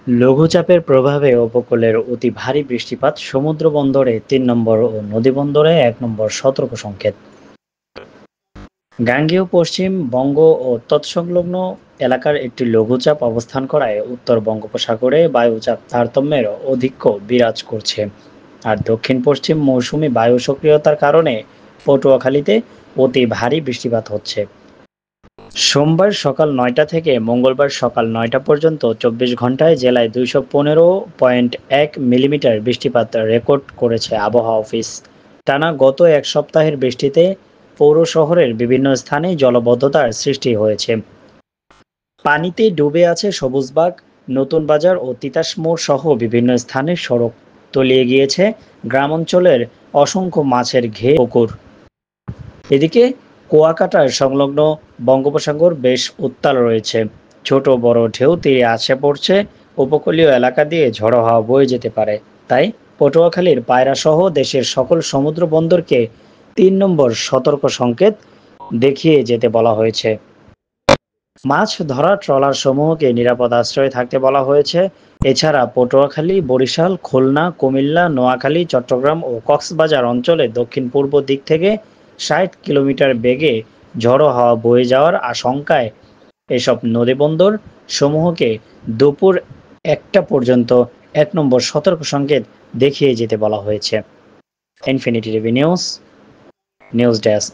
লঘুচাপের প্রভাবে উপকূলের অতি ভারী বৃষ্টিপাত সমুদ্র বন্দরে ৩ নম্বর ও নদী বন্দরে ১ নম্বর সতর্ক সংকেত। গাঙ্গেয় পশ্চিম বঙ্গ ও তৎসংলগ্ন এলাকার একটি লঘুচাপ অবস্থান করায় উত্তর বঙ্গোপসাগরে বায়ুচাপ তারতম্যের অধিক্য বিরাজ করছে। আর দক্ষিণ পশ্চিম মৌসুমি বায়ু সক্রিয়তার কারণে পটুয়াখালীতে অতি ভারী বৃষ্টিপাত হচ্ছে। সোমবার সকাল ৯টা থেকে মঙ্গলবার সকাল ৯টা পর্যন্ত ২৪ ঘন্টায় জেলায় ২১৫.১ মিলিমিটার বৃষ্টিপাত রেকর্ড করেছে আবহাওয়া অফিস। টানা গত এক সপ্তাহের বৃষ্টিতে পৌর শহরের বিভিন্ন স্থানে জলাবদ্ধতার সৃষ্টি হয়েছে। পানিতে ডুবে আছে সবুজবাগ, নতুন বাজার ও তিতাস মোড় সহ বিভিন্ন স্থানে সড়ক তলিয়ে গিয়েছে গ্রামাঞ্চলের অসংখ্য মাছের ঘের পুকুর। এদিকে কুয়াকাটার সংলগ্ন বঙ্গোপসাগর বেশ উত্তাল রয়েছে। ছোট বড় ঢেউ তীরে আসে পড়ছে, উপকূলীয় এলাকা দিয়ে ঝড়ো হাওয়া বয়ে যেতে পারে। তাই পটুয়াখালীর পায়রা সহ দেশের সকল সমুদ্র বন্দরকে ৩ নম্বর সতর্ক সংকেত দেখিয়ে যেতে বলা হয়েছে। মাছ ধরা ট্রলার সমূহকে নিরাপদ আশ্রয়ে থাকতে বলা হয়েছে। এছাড়া পটুয়াখালী, বরিশাল, খুলনা, কুমিল্লা, নোয়াখালী, চট্টগ্রাম ও কক্সবাজার অঞ্চলে দক্ষিণ পূর্ব দিক থেকে ৬০ কিলোমিটার বেগে ঝড়ো হাওয়া বয়ে যাওয়ার আশঙ্কায় এসব নদীবন্দর সমূহকে দুপুর ১টা পর্যন্ত ১ নম্বর সতর্ক সংকেত দেখিয়ে যেতে বলা হয়েছে। Infinity TV news desk.